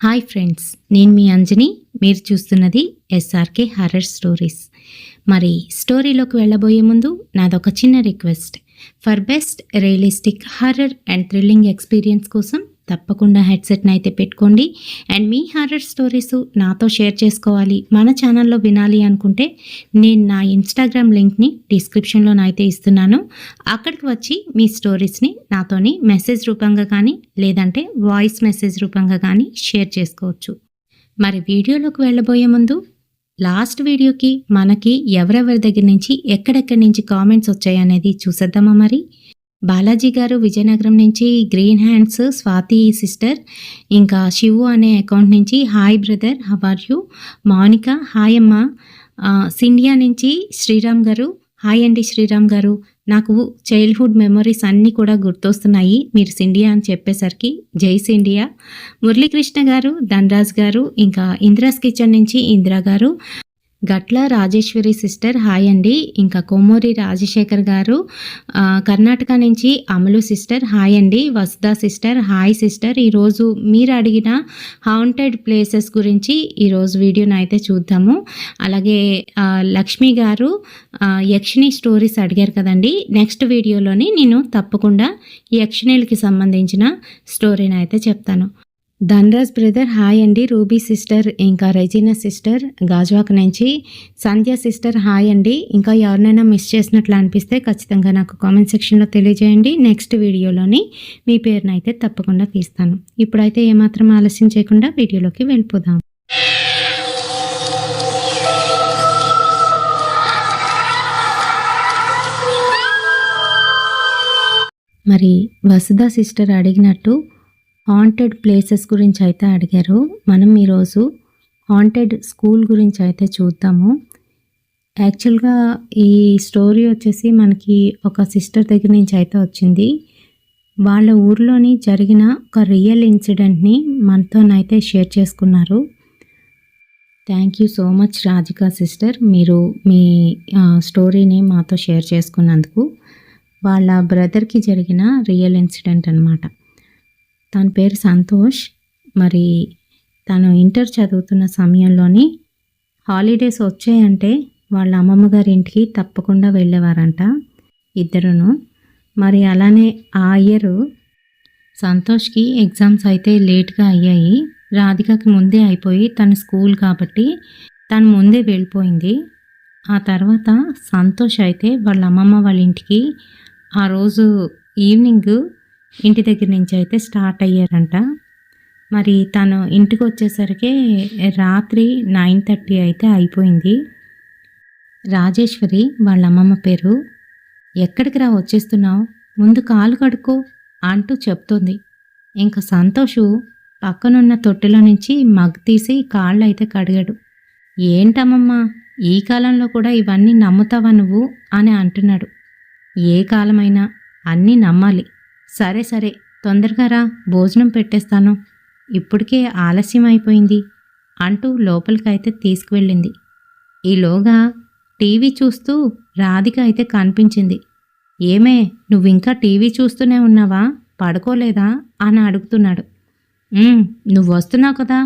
Hi friends, నేను మీ అంజని. మీరు చూస్తున్నది ఎస్ఆర్కే హర్రర్ స్టోరీస్. మరి స్టోరీలోకి వెళ్ళబోయే ముందు నాదొక చిన్న request. For best realistic horror and thrilling experience కోసం తప్పకుండా హెడ్సెట్ని అయితే పెట్టుకోండి. అండ్ మీ హర్రర్ స్టోరీస్ నాతో షేర్ చేసుకోవాలి, మన ఛానల్లో వినాలి అనుకుంటే నేను నా ఇన్స్టాగ్రామ్ లింక్ని డిస్క్రిప్షన్లో అయితే ఇస్తున్నాను. అక్కడికి వచ్చి మీ స్టోరీస్ని నాతోని మెసేజ్ రూపంగా కానీ లేదంటే వాయిస్ మెసేజ్ రూపంగా కానీ షేర్ చేసుకోవచ్చు. మరి వీడియోలోకి వెళ్ళబోయే ముందు లాస్ట్ వీడియోకి మనకి ఎవరెవరి దగ్గర నుంచి ఎక్కడెక్కడి నుంచి కామెంట్స్ వచ్చాయనేది చూసేద్దామా. మరి బాలాజీ గారు విజయనగరం నుంచి గ్రీన్ హ్యాండ్స్ స్వాతి సిస్టర్, ఇంకా శివు అనే అకౌంట్ నుంచి hi brother how are you, Mounika hi అమ్మ, సిండియా నుంచి శ్రీరామ్ గారు హాయ్ అండి శ్రీరామ్ గారు, నాకు చైల్డ్హుడ్ మెమరీస్ అన్నీ కూడా గుర్తొస్తున్నాయి మీరు సిండియా అని చెప్పేసరికి, జై సిండియా. మురళీకృష్ణ గారు, ధనరాజ్ గారు, ఇంకా ఇందిరాస్ కిచెన్ నుంచి ఇందిరా గారు, గట్ల రాజేశ్వరి సిస్టర్ హాయ్ అండి, ఇంకా కొమ్మూరి రాజశేఖర్ గారు, కర్ణాటక నుంచి అమలు సిస్టర్ హాయ్ అండి, వసుదా సిస్టర్ హాయ్ సిస్టర్. ఈరోజు మీరు అడిగిన హాంటెడ్ ప్లేసెస్ గురించి ఈరోజు వీడియోని అయితే చూద్దాము. అలాగే లక్ష్మి గారు యక్షిణి స్టోరీస్ అడిగారు కదండి, నెక్స్ట్ వీడియోలోని నేను తప్పకుండా యక్షిణీలకి సంబంధించిన స్టోరీని అయితే చెప్తాను. ధనరాజ్ బ్రదర్ హాయ్ అండి, రూబీ సిస్టర్, ఇంకా రెజీనా సిస్టర్ గాజువాక నుంచి, సంధ్య సిస్టర్ హాయ్ అండి. ఇంకా ఎవరినైనా మిస్ చేసినట్లు అనిపిస్తే ఖచ్చితంగా నాకు కామెంట్ సెక్షన్లో తెలియజేయండి. నెక్స్ట్ వీడియోలోని మీ పేరును అయితే తప్పకుండా తీస్తాను. ఇప్పుడైతే ఏమాత్రం ఆలస్యం చేయకుండా వీడియోలోకి వెళ్ళిపోదాం. మరి వసుదా సిస్టర్ అడిగినట్టు హాంటెడ్ ప్లేసెస్ గురించి అయితే అడిగారు. మనం ఈరోజు హాంటెడ్ స్కూల్ గురించి అయితే చూద్దాము. యాక్చువల్గా ఈ స్టోరీ వచ్చేసి మనకి ఒక సిస్టర్ దగ్గర నుంచి అయితే వచ్చింది. వాళ్ళ ఊర్లోని జరిగిన ఒక రియల్ ఇన్సిడెంట్ని మనతోనైతే షేర్ చేసుకున్నారు. Thank you so much Radhika sister, మీరు మీ స్టోరీని మాతో షేర్ చేసుకున్నందుకు. వాళ్ళ బ్రదర్కి జరిగిన రియల్ ఇన్సిడెంట్ అన్నమాట. తన పేరు సంతోష్. మరి తను ఇంటర్ చదువుతున్న సమయంలోని హాలిడేస్ వచ్చాయంటే వాళ్ళ అమ్మమ్మ గారి ఇంటికి తప్పకుండా వెళ్ళేవారంట ఇద్దరును. మరి అలానే ఆ ఇయర్ సంతోష్కి ఎగ్జామ్స్ అయితే లేట్గా అయ్యాయి. రాధికకి ముందే అయిపోయి తన స్కూల్ కాబట్టి తను ముందే వెళ్ళిపోయింది. ఆ తర్వాత సంతోష్ అయితే వాళ్ళ అమ్మమ్మ వాళ్ళ ఇంటికి ఆ రోజు ఈవినింగ్ ఇంటి దగ్గర నుంచి అయితే స్టార్ట్ అయ్యారంట. మరి తను ఇంటికి వచ్చేసరికి రాత్రి 9:30 అయితే అయిపోయింది. రాజేశ్వరి వాళ్ళ అమ్మమ్మ పేరు. ఎక్కడికి రా వచ్చేస్తున్నావు, ముందు కాలు కడుక్కో అంటూ చెప్తుంది. ఇంకా సంతోషు పక్కనున్న తొట్టెలో నుంచి మగ్ తీసి కాళ్ళు అయితే కడిగాడు. ఏంటమ్మమ్మ ఈ కాలంలో కూడా ఇవన్నీ నమ్ముతావా నువ్వు అని అంటున్నాడు. ఏ కాలమైనా అన్నీ నమ్మాలి. సరే సరే తొందరగా రా, భోజనం పెట్టేస్తాను, ఇప్పటికే ఆలస్యం అయిపోయింది అంటూ లోపలికైతే తీసుకువెళ్ళింది. ఈలోగా టీవీ చూస్తూ రాధిక అయితే కనిపించింది. ఏమే నువ్వింకా టీవీ చూస్తూనే ఉన్నావా, పడుకోలేదా అని అడుగుతున్నాడు. నువ్వు వస్తున్నావు కదా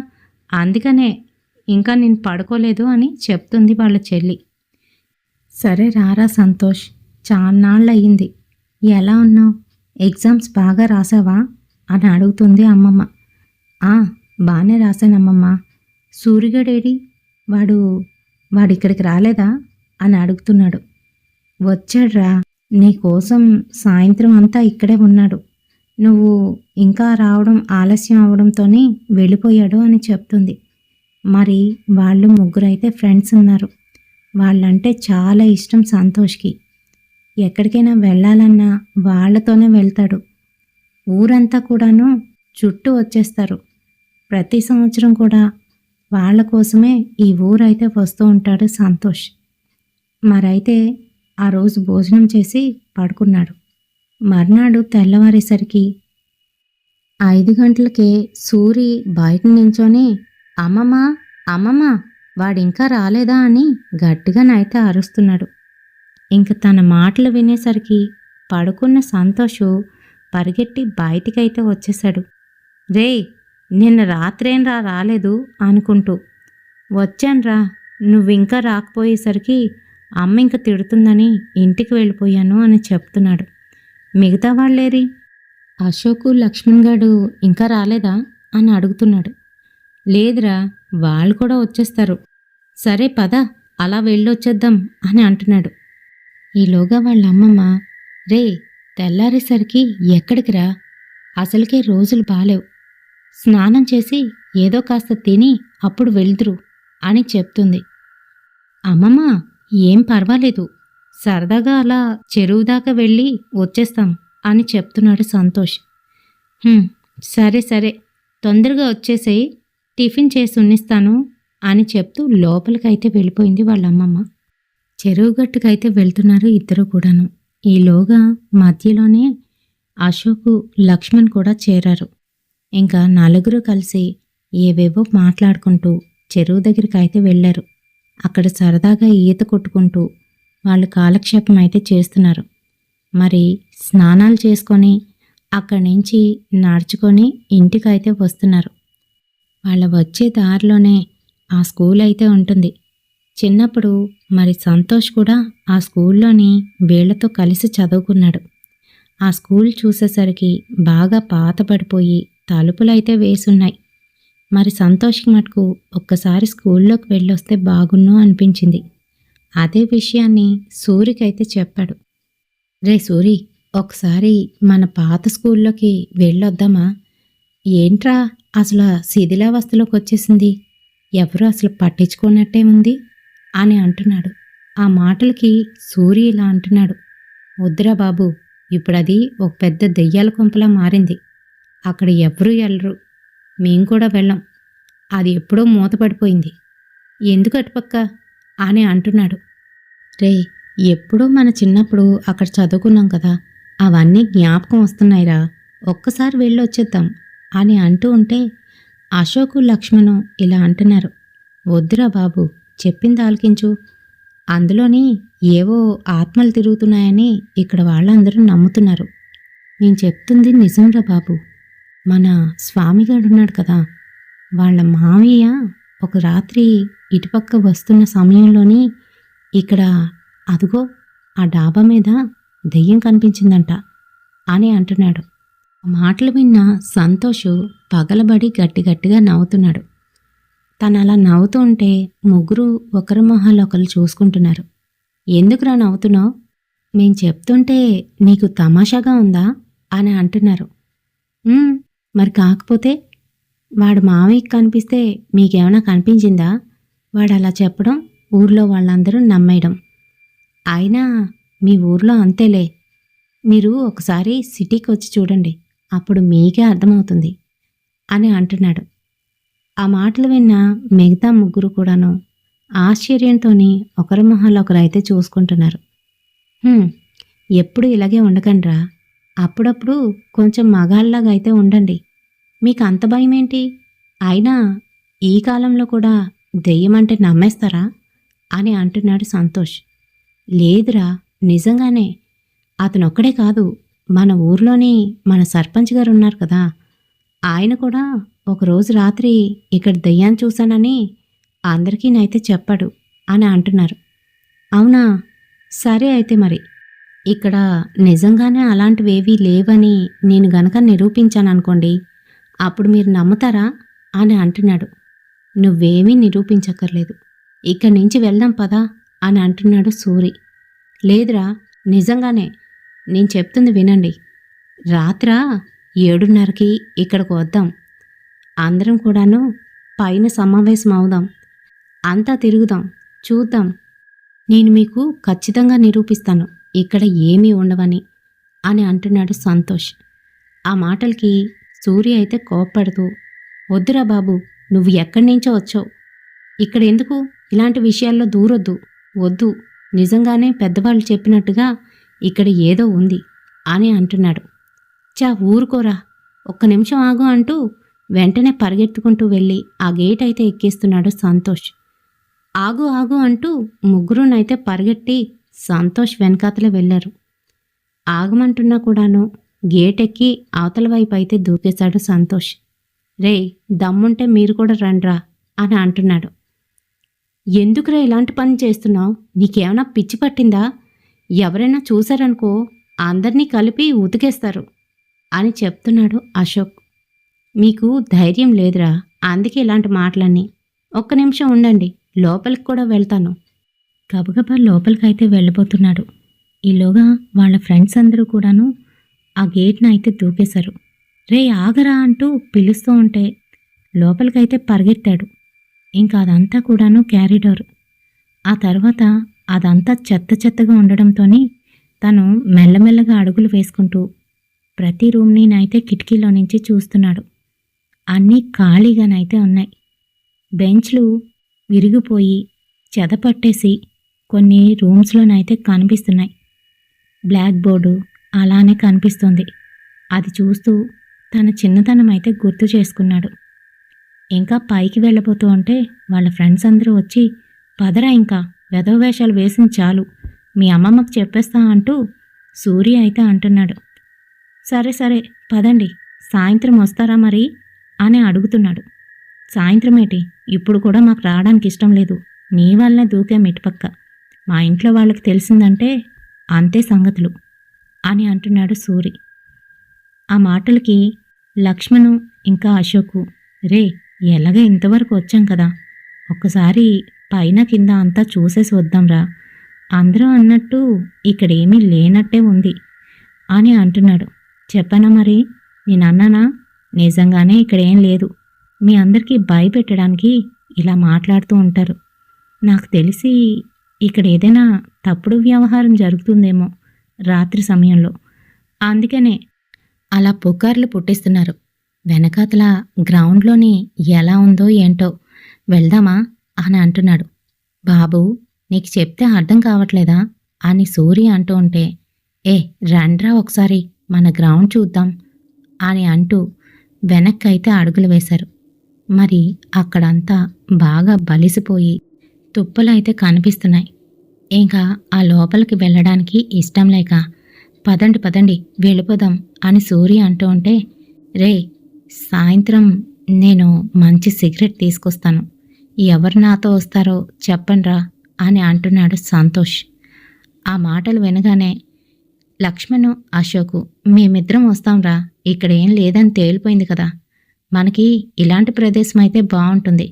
అందుకనే ఇంకా నేను పడుకోలేదు అని చెప్తుంది వాళ్ళ చెల్లి. సరే రారా సంతోష్, చాన్నాళ్ళు అయ్యింది, ఎలా ఉన్నావు, ఎగ్జామ్స్ బాగా రాసావా అని అడుగుతుంది అమ్మమ్మ. బాగానే రాశానమ్మమ్మ. సూరిగడేడి, వాడు ఇక్కడికి రాలేదా అని అడుగుతున్నాడు. వచ్చాడ్రా, నీకోసం సాయంత్రం అంతా ఇక్కడే ఉన్నాడు, నువ్వు ఇంకా రావడం ఆలస్యం అవడంతోనే వెళ్ళిపోయాడు అని చెప్తుంది. మరి వాళ్ళు ముగ్గురైతే ఫ్రెండ్స్ ఉన్నారు. వాళ్ళంటే చాలా ఇష్టం సంతోష్కి. ఎక్కడికైనా వెళ్ళాలన్నా వాళ్ళతోనే వెళ్తాడు. ఊరంతా కూడాను చుట్టూ వచ్చేస్తారు. ప్రతి సంవత్సరం కూడా వాళ్ళ కోసమే ఈ ఊరైతే వస్తూ ఉంటాడు సంతోష్. మరైతే ఆ రోజు భోజనం చేసి పడుకున్నాడు. మర్నాడు తెల్లవారేసరికి 5 గంటలకే సూరి బయట నించొని అమ్మమ్మ అమ్మమ్మ వాడింకా రాలేదా అని గట్టిగానైతే అరుస్తున్నాడు. ఇంక తన మాటలు వినేసరికి పడుకున్న సంతోషు పరిగెట్టి బయటికైతే వచ్చేశాడు. రే నిన్న రాత్రేంరా రాలేదు అనుకుంటూ. వచ్చాన్రా, నువ్వింకా రాకపోయేసరికి అమ్మ ఇంక తిడుతుందని ఇంటికి వెళ్ళిపోయాను అని చెప్తున్నాడు. మిగతా వాళ్ళేరి? అశోకు లక్ష్మణ్ గాడు ఇంకా రాలేదా అని అడుగుతున్నాడు. లేదురా, వాళ్ళు కూడా వచ్చేస్తారు. సరే పద, అలా వెళ్ళొచ్చేద్దాం అని అంటున్నాడు. ఈలోగా వాళ్ళ అమ్మమ్మ, రే తెల్లారేసరికి ఎక్కడికి రా, అసలుకే రోజులు బాలేవు, స్నానం చేసి ఏదో కాస్త తిని అప్పుడు వెళ్దురు అని చెప్తుంది. అమ్మమ్మ, ఏం పర్వాలేదు, సరదాగా అలా చెరువు దాకా వెళ్ళి వచ్చేస్తాం అని చెప్తున్నాడు సంతోష్. సరే సరే, తొందరగా వచ్చేసేయి, టిఫిన్ చేసి ఉన్నిస్తాను అని చెప్తూ లోపలికైతే వెళ్ళిపోయింది వాళ్ళ అమ్మమ్మ. చెరువు గట్టుకైతే వెళ్తున్నారు ఇద్దరు కూడాను. ఈలోగా మధ్యలోనే అశోకు లక్ష్మణ్ కూడా చేరారు. ఇంకా నలుగురు కలిసి ఏవేవో మాట్లాడుకుంటూ చెరువు దగ్గరికి అయితే వెళ్ళారు. అక్కడ సరదాగా ఈత కొట్టుకుంటూ వాళ్ళు కాలక్షేపం అయితే చేస్తున్నారు. మరి స్నానాలు చేసుకొని అక్కడి నుంచి నడుచుకొని ఇంటికైతే వస్తున్నారు. వాళ్ళ వచ్చే దారిలోనే ఆ స్కూల్ అయితే ఉంటుంది. చిన్నప్పుడు మరి సంతోష్ కూడా ఆ స్కూల్లోని వీళ్లతో కలిసి చదువుకున్నాడు. ఆ స్కూల్ చూసేసరికి బాగా పాతపడిపోయి తలుపులైతే వేసున్నాయి. మరి సంతోష్కి మటుకు ఒక్కసారి స్కూల్లోకి వెళ్ళొస్తే బాగున్ను అనిపించింది. అదే విషయాన్ని సూరికైతే చెప్పాడు. రే సూరి, ఒకసారి మన పాత స్కూల్లోకి వెళ్ళొద్దామా? ఏంట్రా అసలు శిథిలావస్థలోకి వచ్చేసింది, ఎవరు అసలు పట్టించుకున్నట్టే ఉంది అని అంటున్నాడు. ఆ మాటలకి సూరి ఇలా అంటున్నాడు. వద్దురా బాబు, ఇప్పుడది ఒక పెద్ద దెయ్యాల కొంపలా మారింది. అక్కడ ఎవరూ వెళ్ళరు, మేం కూడా వెళ్ళం. అది ఎప్పుడో మూతపడిపోయింది. ఎందుకు అటుపక్క అని అంటున్నాడు. రే, ఎప్పుడో మన చిన్నప్పుడు అక్కడ చదువుకున్నాం కదా, అవన్నీ జ్ఞాపకం వస్తున్నాయిరా, ఒక్కసారి వెళ్ళొచ్చేద్దాం అని అంటూ ఉంటే అశోకు లక్ష్మణు ఇలా అంటున్నారు. వద్దురా బాబు, చెప్పింది ఆలకించు. అందులోని ఏవో ఆత్మలు తిరుగుతున్నాయని ఇక్కడ వాళ్ళందరూ నమ్ముతున్నారు. నేను చెప్తుంది నిజంరా బాబు. మన స్వామిగాడున్నాడు కదా, వాళ్ళ మామయ్య ఒక రాత్రి ఇటుపక్క వస్తున్న సమయంలోని ఇక్కడ అదుగో ఆ డాబా మీద దెయ్యం కనిపించిందంట అని అంటున్నాడు. మాటలు విన్న సంతోషు పగలబడి గట్టిగట్టిగా నవ్వుతున్నాడు. తను అలా నవ్వుతూ ఉంటే ముగ్గురు ఒకరి మొహాలు ఒకరు చూసుకుంటున్నారు. ఎందుకురా నవ్వుతున్నావు? మేం చెప్తుంటే నీకు తమాషాగా ఉందా అని అంటున్నారు. మరి కాకపోతే వాడు మావయ్యకి కనిపిస్తే మీకేమైనా కనిపించిందా? వాడు అలా చెప్పడం ఊర్లో వాళ్ళందరూ నమ్మేయడం. అయినా మీ ఊర్లో అంతేలే, మీరు ఒకసారి సిటీకి వచ్చి చూడండి, అప్పుడు మీకే అర్థమవుతుంది అని అంటున్నాడు. ఆ మాటలు విన్న మిగతా ముగ్గురు కూడాను ఆశ్చర్యంతోని ఒకరి మొహాలు ఒకరైతే చూసుకుంటున్నారు. ఎప్పుడు ఇలాగే ఉండకండ్రా, అప్పుడప్పుడు కొంచెం మగాళ్ళలాగా అయితే ఉండండి. మీకు అంత భయం ఏంటి? అయినా ఈ కాలంలో కూడా దెయ్యమంటే నమ్మేస్తారా అని అంటున్నాడు సంతోష్. లేదురా, నిజంగానే. అతనొక్కడే కాదు, మన ఊర్లోని మన సర్పంచ్ గారు ఉన్నారు కదా, ఆయన కూడా ఒకరోజు రాత్రి ఇక్కడ దెయ్యాన్ని చూశానని అందరికీ నైతే చెప్పాడు అని అంటున్నారు. అవునా? సరే అయితే మరి ఇక్కడ నిజంగానే అలాంటివేవీ లేవని నేను గనక నిరూపించాననుకోండి, అప్పుడు మీరు నమ్ముతారా అని అంటున్నాడు. నువ్వేమీ నిరూపించక్కర్లేదు, ఇక్కడి నుంచి వెళ్దాం పదా అని అంటున్నాడు సూరి. లేదురా, నిజంగానే, నేను చెప్తుంది వినండి. రాత్ర 7:30కి ఇక్కడికి వద్దాం, అందరం కూడాను పైన సమావేశం అవుదాం, అంతా తిరుగుదాం, చూద్దాం. నేను మీకు ఖచ్చితంగా నిరూపిస్తాను ఇక్కడ ఏమీ ఉండవని అని అంటున్నాడు సంతోష్. ఆ మాటలకి సూర్య అయితే కోప్పడుతూ, వద్దురా బాబు, నువ్వు ఎక్కడి నుంచో వచ్చావు, ఇక్కడ ఎందుకు ఇలాంటి విషయాల్లో దూరొద్దు, వద్దు, నిజంగానే పెద్దవాళ్ళు చెప్పినట్టుగా ఇక్కడ ఏదో ఉంది అని అంటున్నాడు. ఊరుకోరా, ఒక్క నిమిషం ఆగు అంటూ వెంటనే పరిగెత్తుకుంటూ వెళ్ళి ఆ గేట్ అయితే ఎక్కేస్తున్నాడు సంతోష్. ఆగు ఆగు అంటూ ముగ్గురునైతే పరిగెట్టి సంతోష్ వెనకాతలే వెళ్ళారు. ఆగమంటున్నా కూడాను గేట్ ఎక్కి అవతల వైపు అయితే దూకేశాడు సంతోష్. రేయ్ దమ్ముంటే మీరు కూడా రండ్రా అని అంటున్నాడు. ఎందుకురా ఇలాంటి పని చేస్తున్నావు? నీకేమైనా పిచ్చి పట్టిందా? ఎవరైనా చూశారనుకో అందరినీ కలిపి ఉతికేస్తారు అని చెప్తున్నాడు అశోక్. మీకు ధైర్యం లేదురా, అందుకే ఇలాంటి మాటలన్నీ. ఒక్క నిమిషం ఉండండి, లోపలికి కూడా వెళ్తాను. గబగబా లోపలికైతే వెళ్ళిపోతున్నాడు. ఈలోగా వాళ్ళ ఫ్రెండ్స్ అందరూ కూడాను ఆ గేట్ని అయితే దూకేశారు. రే ఆగరా అంటూ పిలుస్తూ ఉంటే లోపలికైతే పరిగెత్తాడు. ఇంకా అదంతా కూడాను క్యారిడోర్. ఆ తర్వాత అదంతా చెత్త చెత్తగా ఉండడంతోని తను మెల్లమెల్లగా అడుగులు వేసుకుంటూ ప్రతి రూమ్నినైతే కిటికీలో నుంచి చూస్తున్నాడు. అన్నీ ఖాళీగానైతే ఉన్నాయి. బెంచ్లు విరిగిపోయి చెదపట్టేసి కొన్ని రూమ్స్లోనైతే కనిపిస్తున్నాయి. బ్లాక్ బోర్డు అలానే కనిపిస్తుంది. అది చూస్తూ తన చిన్నతనం అయితే గుర్తు చేసుకున్నాడు. ఇంకా పైకి వెళ్ళబోతూ ఉంటే వాళ్ళ ఫ్రెండ్స్ అందరూ వచ్చి, పదరా ఇంకా వెధవ వేషాలు వేసింది చాలు, మీ అమ్మమ్మకు చెప్పేస్తా అంటూ సూర్య అయితే అంటున్నాడు. సరే సరే పదండి, సాయంత్రం వస్తారా మరి అని అడుగుతున్నాడు. సాయంత్రం ఏంటి, ఇప్పుడు కూడా మాకు రావడానికి ఇష్టం లేదు, నీ వల్లనే దూకే మిటుపక్క, మా ఇంట్లో వాళ్ళకి తెలిసిందంటే అంతే సంగతులు అని అంటున్నాడు సూరి. ఆ మాటలకి లక్ష్మణు ఇంకా అశోకు, రే ఎలాగ ఇంతవరకు వచ్చాం కదా, ఒక్కసారి పైన కింద అంతా చూసేసి వద్దాంరా, అందరూ అన్నట్టు ఇక్కడేమీ లేనట్టే ఉంది అని అంటున్నాడు. చెప్పనా మరి, నేనన్నానా? నిజంగానే ఇక్కడేం లేదు, మీ అందరికీ భయపెట్టడానికి ఇలా మాట్లాడుతూ ఉంటారు. నాకు తెలిసి ఇక్కడ ఏదైనా తప్పుడు వ్యవహారం జరుగుతుందేమో రాత్రి సమయంలో, అందుకనే అలా పుకార్లు పుట్టిస్తున్నారు. వెనకాతల గ్రౌండ్లోని ఎలా ఉందో ఏంటో, వెళ్దామా అని అంటున్నాడు. బాబు నీకు చెప్తే అర్థం కావట్లేదా అని సూర్య అంటూ ఉంటే, ఏ రండ్రా ఒకసారి మన గ్రౌండ్ చూద్దాం అని అంటూ వెనక్కైతే అడుగులు వేశారు. మరి అక్కడంతా బాగా బలిసిపోయి తుప్పలైతే కనిపిస్తున్నాయి. ఇంకా ఆ లోపలికి వెళ్ళడానికి ఇష్టం లేక, పదండి పదండి వెళ్ళిపోదాం అని సూర్య అంటూ ఉంటే, రే సాయంత్రం నేను మంచి సిగరెట్ తీసుకొస్తాను, ఎవరు నాతో వస్తారో చెప్పండ్రా అని అంటున్నాడు సంతోష్. ఆ మాటలు వినగానే లక్ష్మణు అశోకు, మేమిద్దరం వస్తాంరా, ఇక్కడ ఏం లేదని తేలిపోయింది కదా, మనకి ఇలాంటి ప్రదేశం అయితే బాగుంటుంది,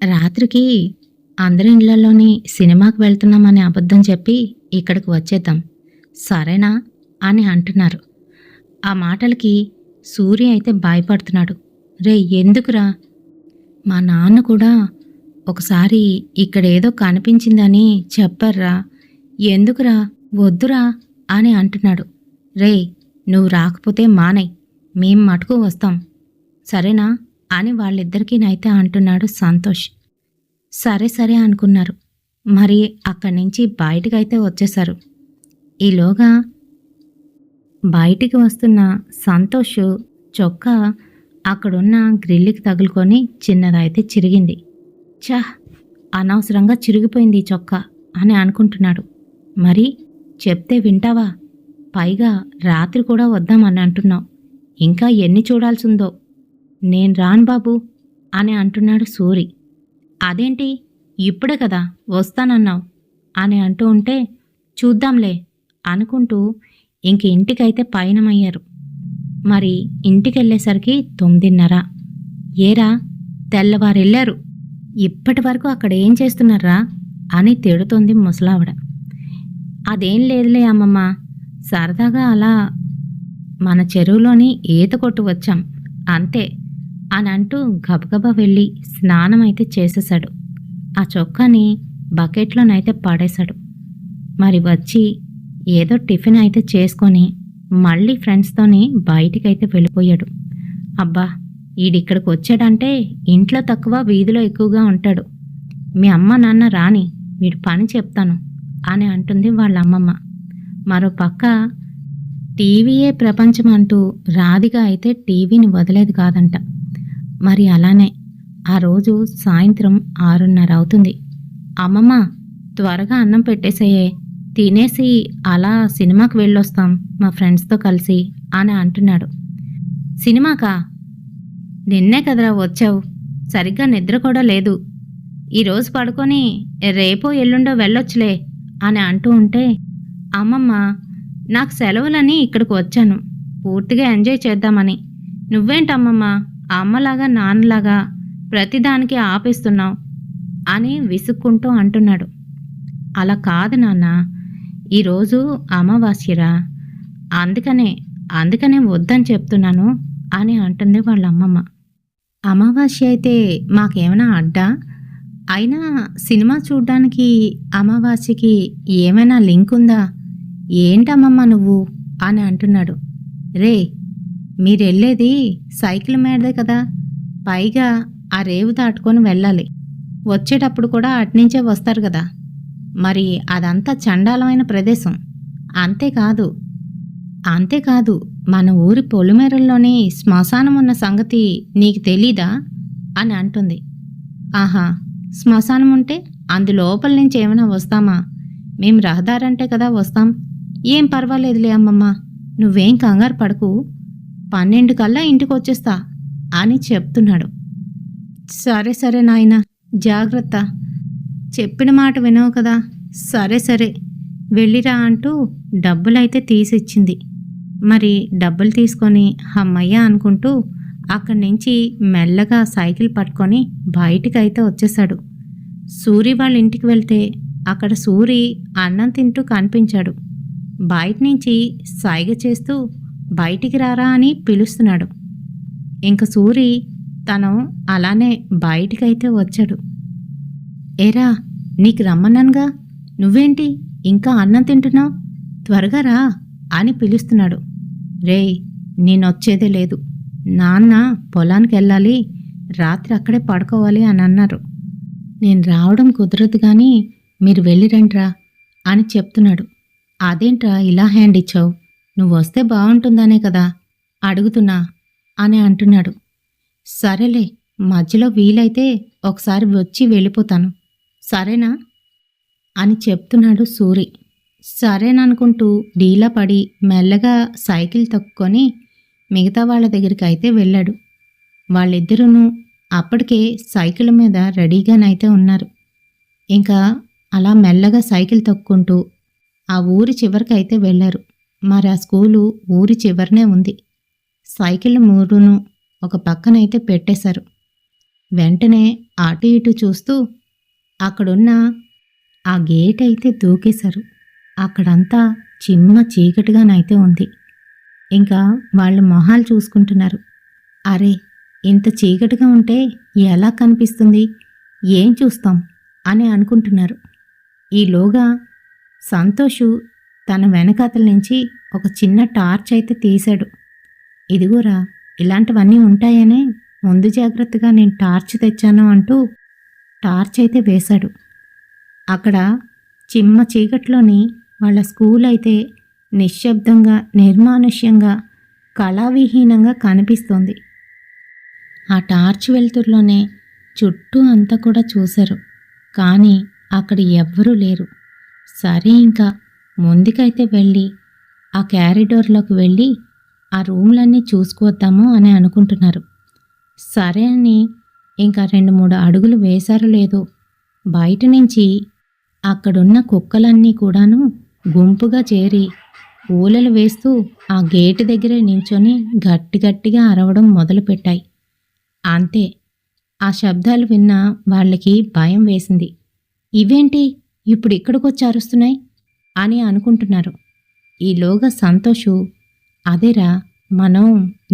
రాత్రికి అందరి ఇళ్లలోని సినిమాకి వెళ్తున్నామని అబద్ధం చెప్పి ఇక్కడికి వచ్చేద్దాం, సరేనా అని అంటున్నారు. ఆ మాటలకి సూర్య అయితే భయపడుతున్నాడు. రే ఎందుకురా, మా నాన్న కూడా ఒకసారి ఇక్కడేదో కనిపించిందని చెప్పర్రా, ఎందుకురా వద్దురా అని అంటున్నాడు. రే నువ్వు రాకపోతే మానై, మేం మటుకు వస్తాం సరేనా అని వాళ్ళిద్దరికీనైతే అంటున్నాడు సంతోష్. సరే సరే అనుకున్నారు. మరి అక్కడి నుంచి బయటకైతే వచ్చేశారు. ఈలోగా బయటికి వస్తున్న సంతోష్ చొక్కా అక్కడున్న గ్రిల్లికి తగులుకొని చిన్నదైతే చిరిగింది. ఛ అనవసరంగా చిరిగిపోయింది ఈ చొక్కా అని అనుకుంటున్నాడు. మరి చెప్తే వింటావా, పైగా రాత్రి కూడా వద్దామని అంటున్నావు, ఇంకా ఎన్ని చూడాల్సిందో, నేను రాను బాబు అని అంటున్నాడు సూరి. అదేంటి ఇప్పుడే కదా వస్తానన్నావు అని అంటూ ఉంటే, చూద్దాంలే అనుకుంటూ ఇంక ఇంటికైతే పయనమయ్యారు. మరి ఇంటికెళ్ళేసరికి 9:30. ఏరా తెల్లవారెళ్ళారు, ఇప్పటి వరకు అక్కడ ఏం చేస్తున్నారా అని తిడుతోంది ముసలావిడ. అదేం లేదులే అమ్మమ్మ, సరదాగా అలా మన చెరువులోని ఈత కొట్టు వచ్చాం అంతే అని అంటూ గబగబా వెళ్ళి స్నానమైతే చేసేశాడు. ఆ చొక్కాని బకెట్లోనైతే పడేశాడు. మరి వచ్చి ఏదో టిఫిన్ అయితే చేసుకొని మళ్ళీ ఫ్రెండ్స్తోని బయటికైతే వెళ్ళిపోయాడు. అబ్బా ఈడిక్కడికి వచ్చాడంటే ఇంట్లో తక్కువ వీధిలో ఎక్కువగా ఉంటాడు, మీ అమ్మ నాన్న రాని వీడి పని చెప్తాను అని అంటుంది వాళ్ళ అమ్మమ్మ. మరో పక్క టీవీయే ప్రపంచం అంటూ రాధిక అయితే టీవీని వదిలేదు కాదంట. మరి అలానే ఆ రోజు సాయంత్రం 6:30 అవుతుంది. అమ్మమ్మ త్వరగా అన్నం పెట్టేసేయే, తినేసి అలా సినిమాకి వెళ్ళొస్తాం మా ఫ్రెండ్స్తో కలిసి అని అంటున్నాడు. సినిమాకా? నిన్నే కదరా వచ్చావు, సరిగ్గా నిద్ర కూడా లేదు. ఈరోజు పడుకొని రేపో ఎల్లుండో వెళ్ళొచ్చులే అని అంటూ ఉంటే, అమ్మమ్మ నాకు సెలవులని ఇక్కడికి వచ్చాను, పూర్తిగా ఎంజాయ్ చేద్దామని. నువ్వేంటమ్మమ్మ అమ్మలాగా నాన్నలాగా ప్రతిదానికి ఆపేస్తున్నావు అని విసుక్కుంటూ అంటున్నాడు. అలా కాదు నాన్న, ఈరోజు అమావాస్యరా, అందుకనే వద్దని చెప్తున్నాను అని అంటుంది వాళ్ళ అమ్మమ్మ. అమావాస్య అయితే మాకేమైనా అడ్డా? అయినా సినిమా చూడ్డానికి అమావాస్యకి ఏమైనా లింక్ ఉందా? ఏంటమ్మమ్మ నువ్వు అని అంటున్నాడు. రే, మీరెళ్ళేది సైకిల్ మీదే కదా, పైగా ఆ రేవు దాటుకొని వెళ్ళాలి. వచ్చేటప్పుడు కూడా అట్నుంచే వస్తారు కదా, మరి అదంతా చండాలమైన ప్రదేశం. అంతేకాదు మన ఊరి పొలిమేరల్లోనే శ్మశానం ఉన్న సంగతి నీకు తెలీదా అని అంటుంది. ఆహా, శ్మశానం ఉంటే అందులోపల నుంచి ఏమైనా వస్తామా? మేం రహదారంటే కదా వస్తాం. ఏం పర్వాలేదులే అమ్మమ్మ, నువ్వేం కంగారు పడకు, 12 కల్లా ఇంటికి వచ్చేస్తా అని చెప్తున్నాడు. సరే నాయనా, జాగ్రత్త, చెప్పిన మాట వినవు కదా, సరే వెళ్ళిరా అంటూ డబ్బులైతే తీసిచ్చింది. మరి డబ్బులు తీసుకొని అమ్మయ్య అనుకుంటూ అక్కడి నుంచి మెల్లగా సైకిల్ పట్టుకొని బయటికైతే వచ్చేశాడు. సూరి వాళ్ళ ఇంటికి వెళ్తే అక్కడ సూరి అన్నం తింటూ కనిపించాడు. బయట నుంచి సైగ చేస్తూ బయటికి రారా అని పిలుస్తున్నాడు. ఇంక సూరి తను అలానే బయటికైతే వచ్చాడు. ఏరా, నీకు రమ్మన్నానుగా, నువ్వేంటి ఇంకా అన్నం తింటున్నావు? త్వరగా రా అని పిలుస్తున్నాడు. రేయ్, నేనొచ్చేదే లేదు, నాన్న పొలానికి వెళ్ళాలి, రాత్రి అక్కడే పడుకోవాలి అని అన్నారు. నేను రావడం కుదరదు కానీ మీరు వెళ్ళిరండ్రా అని చెప్తున్నాడు. అదేంట్రా ఇలా హ్యాండ్ ఇచ్చావు? నువ్వు వస్తే బాగుంటుందనే కదా అడుగుతున్నా అని అంటున్నాడు. సరేలే, మధ్యలో వీలైతే ఒకసారి వచ్చి వెళ్ళిపోతాను, సరేనా అని చెప్తున్నాడు సూరి. సరేననుకుంటూ డీలా పడి మెల్లగా సైకిల్ తొక్కుకొని మిగతా వాళ్ళ దగ్గరికి అయితే వెళ్ళాడు. వాళ్ళిద్దరూ అప్పటికే సైకిల్ మీద రెడీగానైతే ఉన్నారు. ఇంకా అలా మెల్లగా సైకిల్ తొక్కుంటూ ఆ ఊరి చివరికైతే వెళ్ళారు. మరి ఆ స్కూలు ఊరి చివరనే ఉంది. సైకిల్ మూడును ఒక పక్కనైతే పెట్టేశారు. వెంటనే అటు ఇటు చూస్తూ అక్కడున్న ఆ గేట్ అయితే దూకేశారు. అక్కడంతా చిమ్మ చీకటిగానైతే ఉంది. ఇంకా వాళ్ళు మొహాలు చూసుకుంటున్నారు. అరే, ఇంత చీకటిగా ఉంటే ఎలా కనిపిస్తుంది, ఏం చూస్తాం అని అనుకుంటున్నారు. ఈలోగా సంతోషు తన వెనకాతల నుంచి ఒక చిన్న టార్చ్ అయితే తీశాడు. ఇదిగోరా, ఇలాంటివన్నీ ఉంటాయనే ముందు జాగ్రత్తగా నేను టార్చ్ తెచ్చాను అంటూ టార్చ్ అయితే వేశాడు. అక్కడ చిమ్మ చీకట్లోని వాళ్ళ స్కూల్ అయితే నిశ్శబ్దంగా, నిర్మానుష్యంగా, కళావిహీనంగా కనిపిస్తోంది. ఆ టార్చ్ వెలుతురులోనే చుట్టూ అంతా కూడా చూశారు, కానీ అక్కడ ఎవ్వరూ లేరు. సరే, ఇంకా ముందుకైతే వెళ్ళి ఆ క్యారిడోర్లోకి వెళ్ళి ఆ రూమ్లన్నీ చూసుకొద్దాము అని అనుకుంటున్నారు. సరే అని ఇంకా 2-3 అడుగులు వేశారో లేదో, బయట నుంచి అక్కడున్న కుక్కలన్నీ కూడాను గుంపుగా చేరి ఊలలు వేస్తూ ఆ గేటు దగ్గరే నించొని గట్టిగా అరవడం మొదలుపెట్టాయి. అంతే, ఆ శబ్దాలు విన్న వాళ్ళకి భయం వేసింది. ఇవేంటి ఇప్పుడు ఇక్కడికొచ్చి అరుస్తున్నాయి అని అనుకుంటున్నారు. ఈలోగా సంతోషు, అదేరా, మనం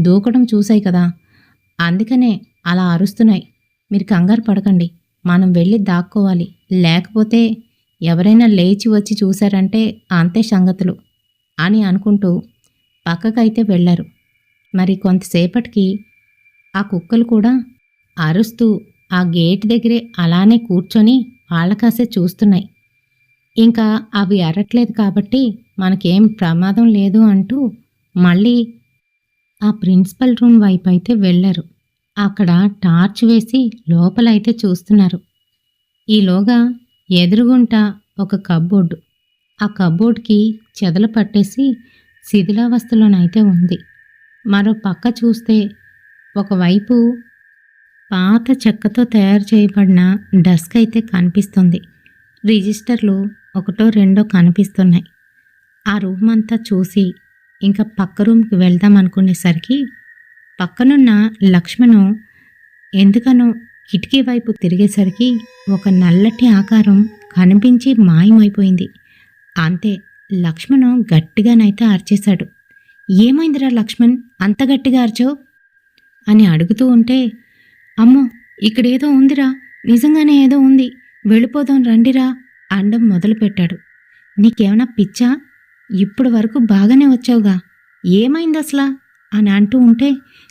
దూకడం చూసాయి కదా, అందుకనే అలా అరుస్తున్నాయి, మీరు కంగారు పడకండి, మనం వెళ్ళి దాక్కోవాలి, లేకపోతే ఎవరైనా లేచి వచ్చి చూశారంటే అంతే సంగతులు అని అనుకుంటూ పక్కకైతే వెళ్ళారు. మరి కొంతసేపటికి ఆ కుక్కలు కూడా అరుస్తూ ఆ గేట్ దగ్గరే అలానే కూర్చొని వాళ్ళకాసే చూస్తున్నాయి. ఇంకా అవి అరట్లేదు కాబట్టి మనకేం ప్రమాదం లేదు అంటూ మళ్ళీ ఆ ప్రిన్సిపల్ రూమ్ వైపు అయితే వెళ్ళారు. అక్కడ టార్చ్ వేసి లోపలైతే చూస్తున్నారు. ఈలోగా ఎదురుగుంట ఒక కబ్బోర్డు, ఆ కబ్బోర్డ్కి చెదలు పట్టేసి శిథిలావస్థలోనైతే ఉంది. మరో పక్క చూస్తే ఒకవైపు పాత చెక్కతో తయారు చేయబడిన డెస్క్ అయితే కనిపిస్తుంది. రిజిస్టర్లు ఒకటో రెండో కనిపిస్తున్నాయి. ఆ రూమ్ అంతా చూసి ఇంకా పక్క రూమ్కి వెళ్దాం అనుకునేసరికి పక్కనున్న లక్ష్మణు ఎందుకనో కిటికీ వైపు తిరిగేసరికి ఒక నల్లటి ఆకారం కనిపించి మాయమైపోయింది. అంతే, లక్ష్మణు గట్టిగానైతే అరిచేశాడు. ఏమైందిరా లక్ష్మణ్, అంత గట్టిగా అరిచావు అని అడుగుతూ ఉంటే, అమ్మో ఇక్కడేదో ఉందిరా, నిజంగానే ఏదో ఉంది, వెళ్ళిపోదాం రండిరా అండం మొదలుపెట్టాడు. నీకేమైనా పిచ్చా? ఇప్పుడు వరకు బాగానే వచ్చావుగా, ఏమైంది అసలా అని అంటూ ఉంటే,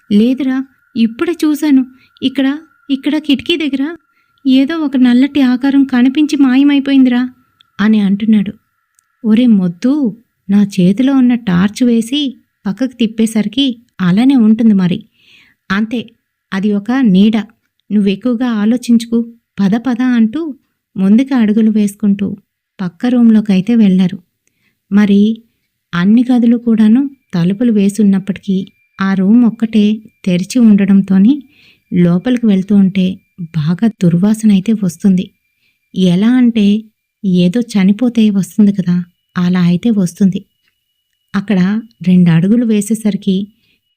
లేదురా ఇప్పుడే చూశాను, ఇక్కడ కిటికీ దగ్గర ఏదో ఒక నల్లటి ఆకారం కనిపించి మాయమైపోయిందిరా అని అంటున్నాడు. ఒరే మొద్దు, నా చేతిలో ఉన్న టార్చ్ వేసి పక్కకు తిప్పేసరికి అలానే ఉంటుంది మరి. అంతే, అది ఒక నీడ, నువ్వెక్కువగా ఆలోచించుకు, పద పద అంటూ ముందుకు అడుగులు వేసుకుంటూ పక్క రూంలోకైతే వెళ్ళారు. మరి అన్ని గదులు కూడాను తలుపులు వేసున్నప్పటికీ ఆ రూమ్ ఒక్కటే తెరిచి ఉండడంతోని లోపలికి వెళ్తూ ఉంటే బాగా దుర్వాసన అయితే వస్తుంది. ఎలా అంటే ఏదో చనిపోతే వస్తుంది కదా, అలా అయితే వస్తుంది. అక్కడ 2 అడుగులు వేసేసరికి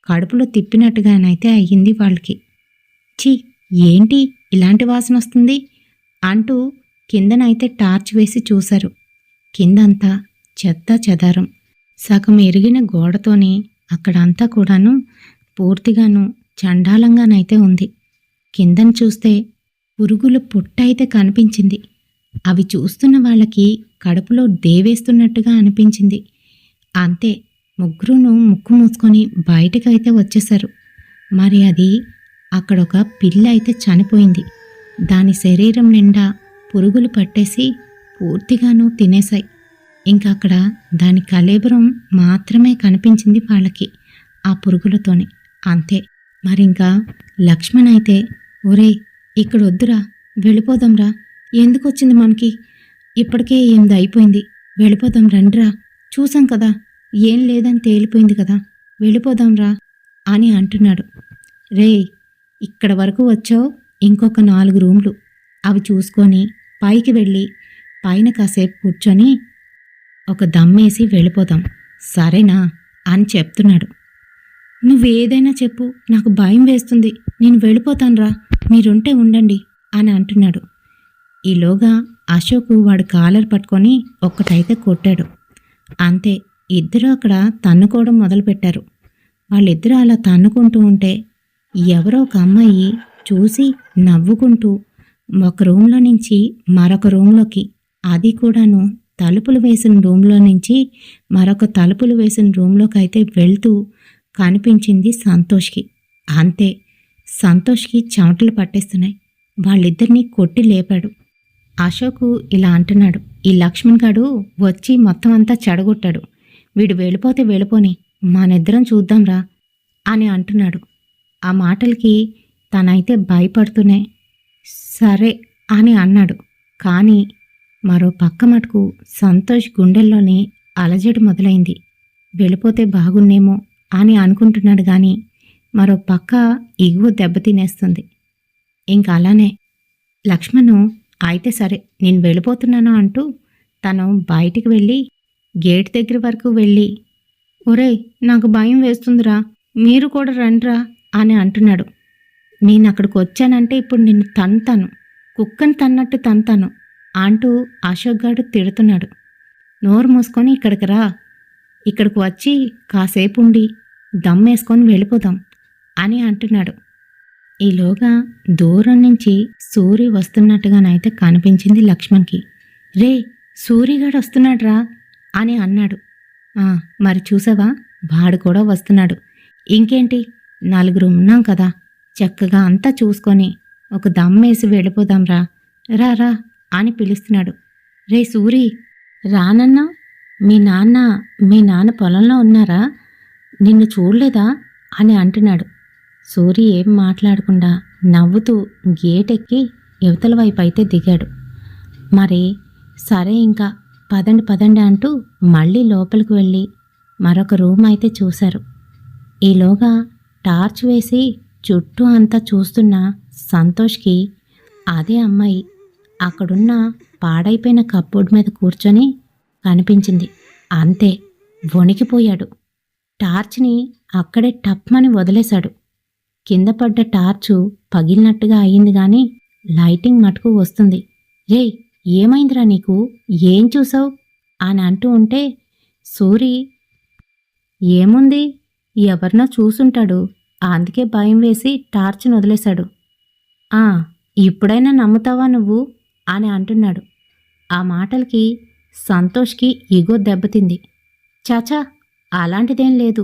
కడుపులో తిప్పినట్టుగానైతే అయ్యింది వాళ్ళకి. ఛీ, ఏంటి ఇలాంటి వాసన వస్తుంది అంటూ కిందనైతే టార్చ్ వేసి చూశారు. కిందంతా చెత్త చెదారం, సగం ఎరిగిన గోడతోనే అక్కడంతా కూడాను పూర్తిగాను చండాలంగానైతే ఉంది. కిందను చూస్తే పురుగుల పుట్ట అయితే కనిపించింది. అవి చూస్తున్న వాళ్ళకి కడుపులో దేవేస్తున్నట్టుగా అనిపించింది. అంతే, ముగ్గురును ముక్కు మూసుకొని బయటకైతే వచ్చేశారు. మరి అది అక్కడొక పిల్ల అయితే చనిపోయింది. దాని శరీరం నిండా పురుగులు పట్టేసి పూర్తిగాను తినేశాయి. ఇంకా అక్కడ దాని కళేబరం మాత్రమే కనిపించింది వాళ్ళకి ఆ పురుగులతోని. అంతే, మరింకా లక్ష్మణ్ అయితే, ఒరే ఇక్కడ వద్దురా, వెళ్ళిపోదాంరా, ఎందుకు వచ్చింది మనకి, ఇప్పటికే 8 అయిపోయింది, వెళ్ళిపోదాం రండిరా, చూసాం కదా ఏం లేదని తేలిపోయింది కదా, వెళ్ళిపోదాంరా అని అంటున్నాడు. రే, ఇక్కడ వరకు వచ్చావు, ఇంకొక 4 రూమ్లు, అవి చూసుకొని పైకి వెళ్ళి పైన కాసేపు కూర్చొని ఒక దమ్మేసి వెళ్ళిపోదాం, సరేనా అని చెప్తున్నాడు. నువ్వేదైనా చెప్పు, నాకు భయం వేస్తుంది, నేను వెళ్ళిపోతానురా, మీరుంటే ఉండండి అని అంటున్నాడు. ఈలోగా అశోక్ వాడు కాలర్ పట్టుకొని ఒక్కటైతే కొట్టాడు. అంతే, ఇద్దరు అక్కడ తన్నుకోవడం మొదలుపెట్టారు. వాళ్ళిద్దరూ అలా తన్నుకుంటూ ఉంటే ఎవరో ఒక అమ్మాయి చూసి నవ్వుకుంటూ ఒక రూమ్లో నుంచి మరొక రూమ్లోకి, అది కూడాను తలుపులు వేసిన రూమ్లో నుంచి మరొక తలుపులు వేసిన రూమ్లోకి అయితే వెళ్తూ కనిపించింది సంతోష్కి. అంతే, సంతోష్కి చెమటలు పట్టేస్తున్నాయి. వాళ్ళిద్దరినీ కొట్టి లేపాడు. అశోక్ ఇలా అంటున్నాడు, ఈ లక్ష్మణ్ గాడు వచ్చి మొత్తం అంతా చెడగొట్టాడు, వీడు వెళ్ళిపోతే వెళ్ళిపోని, మనిద్దరం చూద్దాంరా అని అంటున్నాడు. ఆ మాటలకి తనైతే భయపడుతూనే సరే అని అన్నాడు. కానీ మరో పక్క మటుకు సంతోష్ గుండెల్లోని అలజడి మొదలైంది. వెళ్ళిపోతే బాగున్నేమో అని అనుకుంటున్నాడు. కానీ మరో పక్క ఎగువ దెబ్బతినేస్తుంది. ఇంక అలానే లక్ష్మణు అయితే సరే నేను వెళ్ళిపోతున్నాను అంటూ తను బయటికి వెళ్ళి గేట్ దగ్గర వరకు వెళ్ళి, ఒరేయ్ నాకు భయం వేస్తుందిరా, మీరు కూడా రండిరా అని అంటున్నాడు. నేను అక్కడికి వచ్చానంటే ఇప్పుడు నిన్ను తంతాను, కుక్కని తన్నట్టు తంతాను అంటూ అశోక్ గాడు తిడుతున్నాడు. నోరు మూసుకొని ఇక్కడికి రా, ఇక్కడికి వచ్చి కాసేపు ఉండి దమ్మేసుకొని వెళ్ళిపోదాం అని అంటున్నాడు. ఈలోగా దూరం నుంచి సూరి వస్తున్నట్టుగానైతే కనిపించింది లక్ష్మణ్కి. రే, సూరిగాడు వస్తున్నాడ్రా అని అన్నాడు. మరి చూసావా, వాడు కూడా వస్తున్నాడు, ఇంకేంటి 4 ఉన్నాం కదా, చక్కగా అంతా చూసుకొని ఒక దమ్మేసి వెళ్ళిపోదాంరా, రా రా అని పిలుస్తున్నాడు. రే సూరి, రానన్నా, మీ నాన్న పొలంలో ఉన్నారా, నిన్ను చూడలేదా అని అంటున్నాడు. సూరి ఏం మాట్లాడకుండా నవ్వుతూ గేట్ ఎక్కి యువతల వైపు అయితే దిగాడు. మరి సరే ఇంకా పదండి పదండి అంటూ మళ్ళీ లోపలికి వెళ్ళి మరొక రూమ్ అయితే చూశారు. ఈలోగా టార్చ్ వేసి చుట్టూ అంతా చూస్తున్న సంతోష్కి అదే అమ్మాయి అక్కడున్న పాడైపోయిన కప్బోర్డ్ మీద కూర్చొని కనిపించింది. అంతే, వణికిపోయాడు. టార్చ్ని అక్కడే టప్మని వదిలేశాడు. కింద పడ్డ టార్చు పగిలినట్టుగా అయింది గాని లైటింగ్ మటుకు వస్తుంది. రేయ్, ఏమైందిరా నీకు? ఏం చూసావు అని అంటూ ఉంటే సూరి, ఏముంది, ఎవరినో చూసుంటాడు, అందుకే భయం వేసి టార్చ్ని వదిలేశాడు. ఆ, ఇప్పుడైనా నమ్ముతావా నువ్వు అని అంటున్నాడు. ఆ మాటలకి సంతోష్కి ఇగో దెబ్బతింది. చాచా, అలాంటిదేం లేదు.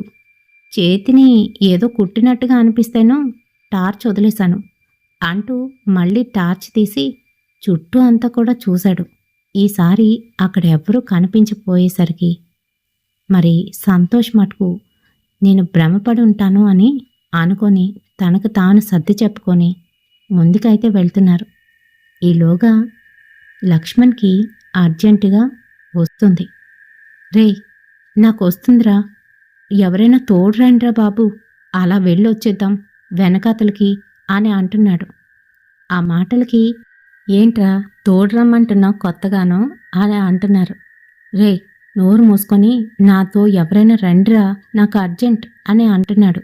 చేతిని ఏదో కుట్టినట్టుగా అనిపిస్తేనో టార్చ్ వదిలేశాను అంటూ మళ్ళీ టార్చ్ తీసి చుట్టూ అంతా కూడా చూశాడు. ఈసారి అక్కడెవ్వరూ కనిపించపోయేసరికి మరి సంతోష్ మటుకు నేను భ్రమపడి ఉంటాను అని అనుకొని తనకు తాను సర్ది చెప్పుకొని ముందుకైతే వెళ్తున్నారు. ఈలోగా లక్ష్మణ్కి అర్జెంటుగా వస్తుంది. రేయ్, నాకు వస్తుందిరా, ఎవరైనా తోడురండ్రా బాబు, అలా వెళ్ళొచ్చేద్దాం వెనకాతలకి అని అంటున్నాడు. ఆ మాటలకి ఏంట్రా తోడురమ్మంటున్నావు కొత్తగానో అని అంటున్నారు. రే, నోరు మూసుకొని నాతో ఎవరైనా రండిరా, నాకు అర్జెంట్ అని అంటున్నాడు.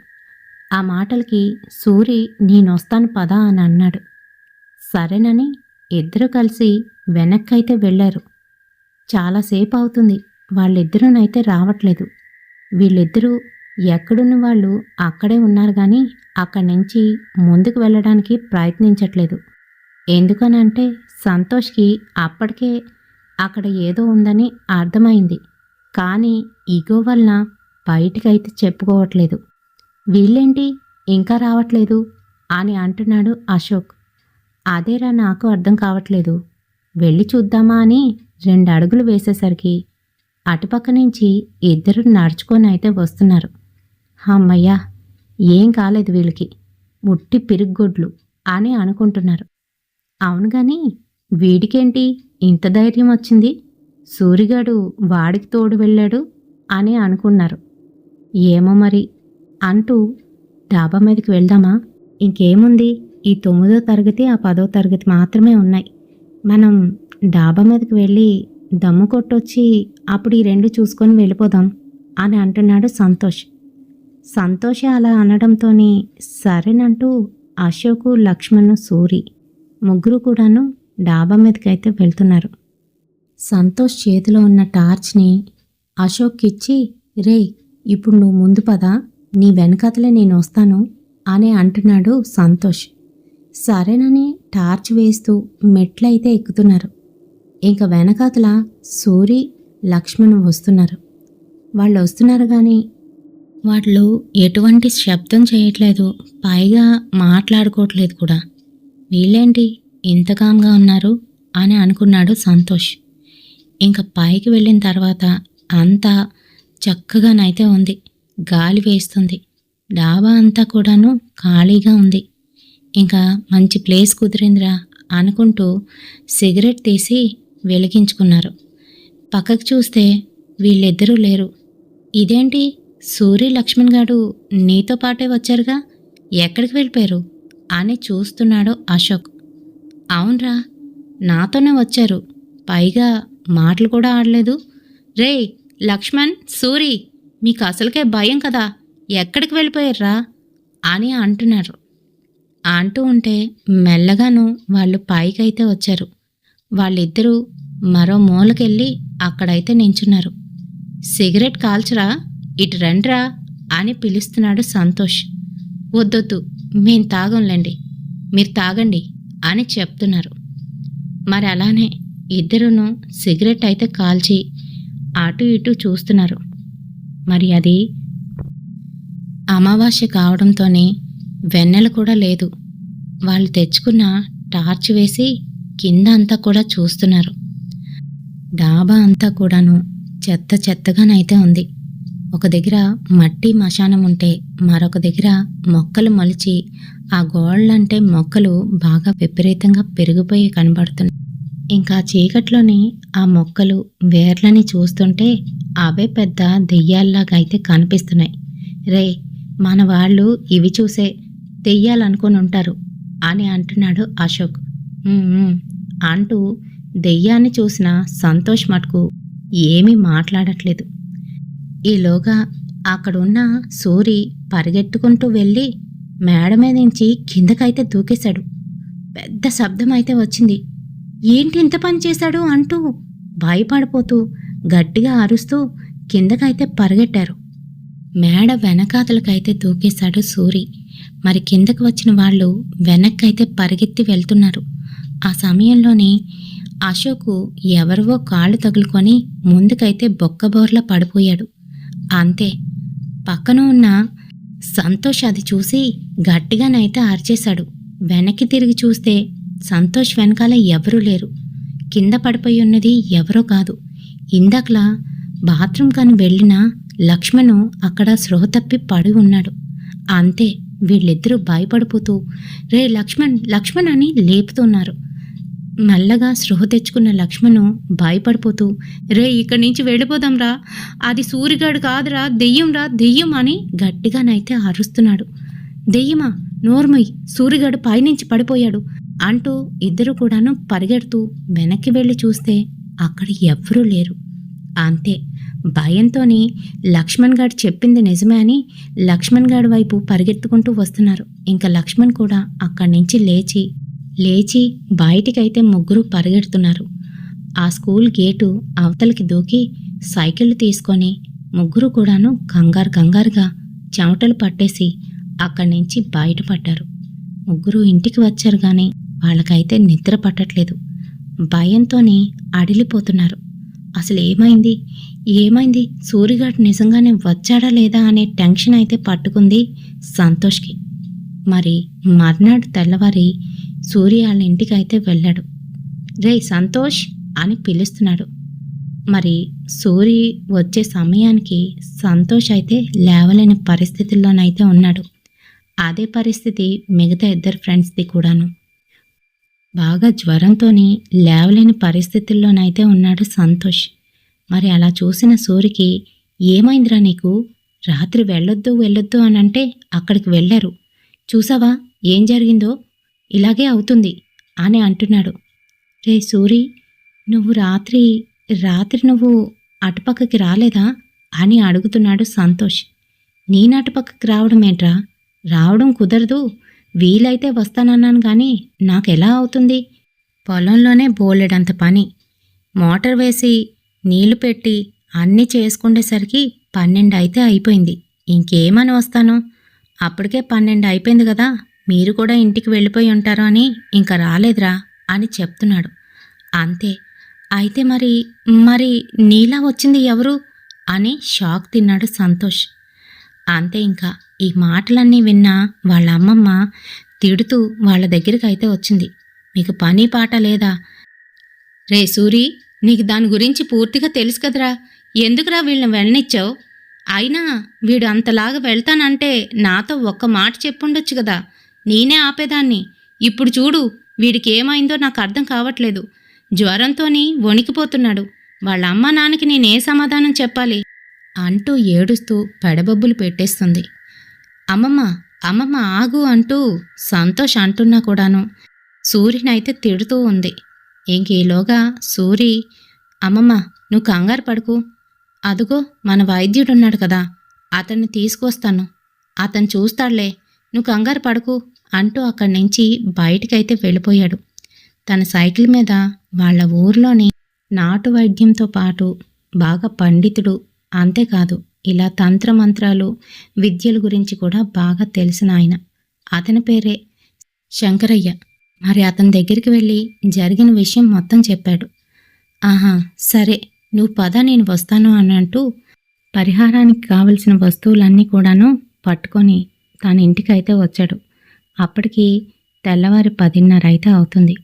ఆ మాటలకి సూరి నేనొస్తాను పదా అని అన్నాడు. సరేనని ఇద్దరూ కలిసి వెనక్కైతే వెళ్ళారు. చాలాసేపు అవుతుంది, వాళ్ళిద్దరూనైతే రావట్లేదు. వీళ్ళిద్దరూ ఎక్కడున్న వాళ్ళు అక్కడే ఉన్నారు కానీ అక్కడి నుంచి ముందుకు వెళ్ళడానికి ప్రయత్నించట్లేదు. ఎందుకనంటే సంతోష్కి అప్పటికే అక్కడ ఏదో ఉందని అర్థమైంది. కానీ ఈగో వలన బయటికైతే చెప్పుకోవట్లేదు. వీళ్ళేంటి ఇంకా రావట్లేదు అని అంటున్నాడు అశోక్. అదేరా నాకు అర్థం కావట్లేదు. వెళ్ళి చూద్దామా అని 2 అడుగులు వేసేసరికి అటుపక్క నుంచి ఇద్దరు నడుచుకొని అయితే వస్తున్నారు. అమ్మయ్యా, ఏం కాలేదు వీళ్ళకి, ముట్టి పిరుగ్గొడ్లు అని అనుకుంటున్నారు. అవును గాని వీడికేంటి ఇంత ధైర్యం వచ్చింది? సూరిగాడు వాడికి తోడు వెళ్ళాడు అని అనుకున్నారు. ఏమో మరి అంటూ డాబా మీదకి వెళ్దామా? ఇంకేముంది, ఈ 9వ తరగతి ఆ 10వ తరగతి మాత్రమే ఉన్నాయి. మనం డాబా మీదకి వెళ్ళి దమ్ము కొట్టొచ్చి అప్పుడు ఈ 2 చూసుకొని వెళ్ళిపోదాం అని అంటున్నాడు సంతోష్. సంతోష్ అలా అనడంతోనే సరేనంటూ అశోకు, లక్ష్మణ్, సూరి ముగ్గురు కూడాను డాబా మీదకైతే వెళ్తున్నారు. సంతోష్ చేతిలో ఉన్న టార్చ్ని అశోక్కిచ్చి, రే, ఇప్పుడు నువ్వు ముందు పదా, నీ వెనకాతలే నేను వస్తాను అని అంటున్నాడు సంతోష్. సరేనని టార్చ్ వేస్తూ మెట్లయితే ఎక్కుతున్నారు. ఇంక వెనకాతల సూరి, లక్ష్మణ్ వస్తున్నారు. వాళ్ళు వస్తున్నారు కానీ వాళ్ళు ఎటువంటి శబ్దం చేయట్లేదు, పైగా మాట్లాడుకోవట్లేదు కూడా. వీళ్ళేంటి ఇంత కామ్గా ఉన్నారు అని అనుకున్నాడు సంతోష్. ఇంకా పైకి వెళ్ళిన తర్వాత అంతా చక్కగానైతే ఉంది, గాలి వేస్తుంది. డాబా అంతా కూడాను ఖాళీగా ఉంది. ఇంకా మంచి ప్లేస్ కుదిరిందిరా అనుకుంటూ సిగరెట్ తీసి వెలిగించుకున్నారు. పక్కకు చూస్తే వీళ్ళిద్దరూ లేరు. ఇదేంటి, సూరి, లక్ష్మణ్ గాడు నీతో పాటే వచ్చారుగా, ఎక్కడికి వెళ్ళిపోయారు అని చూస్తున్నాడు అశోక్. అవునరా, నాతోనే వచ్చారు, పైగా మాటలు కూడా ఆడలేదు. రే లక్ష్మణ్, సూరి, మీకు అసలుకే భయం కదా, ఎక్కడికి వెళ్ళిపోయారా అని అంటున్నారు. అంటూ ఉంటే మెల్లగాను వాళ్ళు పైకైతే వచ్చారు. వాళ్ళిద్దరూ మరో మూలకెళ్ళి అక్కడైతే నించున్నారు. సిగరెట్ కాల్చరా, ఇటు రండ్రా అని పిలుస్తున్నాడు సంతోష్. వద్దొద్దు, మేం తాగంలేండి, మీరు తాగండి అని చెప్తున్నారు. మరి అలానే ఇద్దరును సిగరెట్ అయితే కాల్చి అటు ఇటు చూస్తున్నారు. మరి అది అమావాస్య కావడంతోనే వెన్నెల కూడా లేదు. వాళ్ళు తెచ్చుకున్న టార్చ్ వేసి కింద అంతా కూడా చూస్తున్నారు. డాబా అంతా కూడాను చెత్త చెత్తగానైతే ఉంది. ఒక దగ్గర మట్టి మశానం ఉంటే మరొక దగ్గర మొక్కలు మొలిచి ఆ గోళ్ళంటే మొక్కలు బాగా విపరీతంగా పెరిగిపోయి కనబడుతున్నాయి. ఇంకా చీకట్లోని ఆ మొక్కలు వేర్లని చూస్తుంటే అవే పెద్ద దెయ్యాల్లాగా అయితే కనిపిస్తున్నాయి. రే, మన వాళ్ళు ఇవి చూసే దెయ్యాలనుకొని ఉంటారు అని అంటున్నాడు అశోక్. "ఉమ్, ఉమ్" అంటూ దెయ్యాన్ని చూసిన సంతోష్ మటుకు ఏమీ మాట్లాడట్లేదు. ఈలోగా అక్కడున్న సూరి పరిగెట్టుకుంటూ వెళ్ళి మేడ మీద నుంచి కిందకైతే దూకేశాడు. పెద్ద శబ్దం అయితే వచ్చింది. ఏంటి ఇంత పని చేశాడు అంటూ భయపడిపోతూ గట్టిగా అరుస్తూ కిందకైతే పరిగెట్టారు. మేడ వెనకాతలకైతే దూకేశాడు సూరి. మరి కిందకు వచ్చిన వాళ్ళు వెనక్కైతే పరిగెత్తి వెళ్తున్నారు. ఆ సమయంలోనే అశోకు ఎవరివో కాళ్ళు తగులుకొని ముందుకైతే బొక్కబోర్లా పడిపోయాడు. అంతే, పక్కన ఉన్న సంతోష్ అది చూసి గట్టిగానైతే అరిచేశాడు. వెనక్కి తిరిగి చూస్తే సంతోష్ వెనకాల ఎవరూ లేరు. కింద పడిపోయి ఉన్నది ఎవరో కాదు, ఇందాకలా బాత్రూమ్ కాని వెళ్ళిన లక్ష్మణు అక్కడ స్పృహ తప్పి పడి ఉన్నాడు. అంతే, వీళ్ళిద్దరూ భయపడిపోతూ రే లక్ష్మణ్ లక్ష్మణ్ అని లేపుతున్నారు. మెల్లగా స్పృహ తెచ్చుకున్న లక్ష్మణు భయపడిపోతూ రే ఇక్కడి నుంచి వెళ్ళిపోదాంరా, అది సూరిగాడు కాదురా, దెయ్యంరా దెయ్యం అని గట్టిగానైతే అరుస్తున్నాడు. దెయ్యమా, నోర్మయ్, సూరిగాడు పైనుంచి పడిపోయాడు అంటూ ఇద్దరు కూడాను పరిగెడుతూ వెనక్కి వెళ్ళి చూస్తే అక్కడ ఎవ్వరూ లేరు. అంతే, భయంతోని లక్ష్మణ్ గారు చెప్పింది నిజమే అని లక్ష్మణ్ గారి వైపు పరిగెత్తుకుంటూ వస్తున్నారు. ఇంకా లక్ష్మణ్ కూడా అక్కడి నుంచి లేచి బయటికైతే ముగ్గురు పరిగెడుతున్నారు. ఆ స్కూల్ గేటు అవతలికి దూకి సైకిళ్ళు తీసుకొని ముగ్గురు కూడాను కంగారుగా చెమటలు పట్టేసి అక్కడి నుంచి బయటపడ్డారు. ముగ్గురు ఇంటికి వచ్చారు కానీ వాళ్ళకైతే నిద్ర పట్టట్లేదు. భయంతోనే అడిలిపోతున్నారు. అసలు ఏమైంది, సూరిగాడు నిజంగానే వచ్చాడా లేదా అనే టెన్షన్ అయితే పట్టుకుంది సంతోష్కి. మరి మర్నాడు తెల్లవారి సూరి వాళ్ళ ఇంటికైతే వెళ్ళాడు. రే సంతోష్ అని పిలుస్తున్నాడు. మరి సూరి వచ్చే సమయానికి సంతోష్ అయితే లేవలేని పరిస్థితుల్లోనైతే ఉన్నాడు. అదే పరిస్థితి మిగతా ఇద్దరు ఫ్రెండ్స్ది కూడాను. బాగా జ్వరంతోని లేవలేని పరిస్థితుల్లోనైతే ఉన్నాడు సంతోష్. మరి అలా చూసిన సూరికి ఏమైందిరా నీకు, రాత్రి వెళ్ళొద్దు అని అంటే అక్కడికి వెళ్ళారు, చూసావా ఏం జరిగిందో, ఇలాగే అవుతుంది అని అంటున్నాడు. రే సూరి, నువ్వు రాత్రి నువ్వు అటుపక్కకి రాలేదా అని అడుగుతున్నాడు సంతోష్. నేను అటుపక్కకి రావడం ఏంట్రా, రావడం కుదరదు, వీలైతే వస్తానన్నాను కానీ నాకెలా అవుతుంది, పొలంలోనే బోలెడంత పని, మోటార్ వేసి నీళ్లు పెట్టి అన్నీ చేసుకుండేసరికి 12 అయితే అయిపోయింది, ఇంకేమని వస్తాను, అప్పటికే 12 అయిపోయింది కదా, మీరు కూడా ఇంటికి వెళ్ళిపోయి ఉంటారు అని ఇంకా రాలేదురా అని చెప్తున్నాడు. అంతే, అయితే మరి నీలా వచ్చింది ఎవరు అని షాక్ తిన్నాడు సంతోష్. అంతే, ఇంకా ఈ మాటలన్నీ విన్న వాళ్ళ అమ్మమ్మ తిడుతూ వాళ్ళ దగ్గరికి అయితే వచ్చింది. మీకు పని పాట లేదా, రే సూరి, నీకు దాని గురించి పూర్తిగా తెలుసు కదరా, ఎందుకురా వీళ్ళని వెళ్ళనిచ్చావు, అయినా వీడు అంతలాగా వెళ్తానంటే నాతో ఒక్క మాట చెప్పుండొచ్చు కదా, నేనే ఆపేదాన్ని, ఇప్పుడు చూడు వీడికి ఏమైందో నాకు అర్థం కావట్లేదు, జ్వరంతోని వణికిపోతున్నాడు, వాళ్ళ అమ్మ నాన్నకి నేనే సమాధానం చెప్పాలి అంటూ ఏడుస్తూ పెడబొబ్బులు పెట్టేస్తుంది. అమ్మమ్మ ఆగు అంటూ సంతోష్ అంటున్నా కూడాను సూరినైతే తిడుతూ ఉంది. ఇంకీలోగా సూరి, అమ్మమ్మ నువ్వు కంగారు పడుకు, అదుగో మన వైద్యుడున్నాడు కదా, అతన్ని తీసుకొస్తాను, అతను చూస్తాడులే, నువ్వు కంగారు పడుకు అంటూ అక్కడి నుంచి బయటికైతే వెళ్ళిపోయాడు. తన సైకిల్ మీద వాళ్ళ ఊర్లోని నాటు వైద్యంతో పాటు బాగా పండితుడు, అంతేకాదు ఇలా తంత్రమంత్రాలు విద్యల గురించి కూడా బాగా తెలిసిన ఆయన, అతని పేరే శంకరయ్య. మరి అతని దగ్గరికి వెళ్ళి జరిగిన విషయం మొత్తం చెప్పాడు. ఆహా సరే, నువ్వు పద నేను వస్తాను అని అంటూ పరిహారానికి కావలసిన వస్తువులన్నీ కూడాను పట్టుకొని తన ఇంటికైతే వచ్చాడు. అప్పటికి తెల్లవారి 10:30 అయితే అవుతుంది.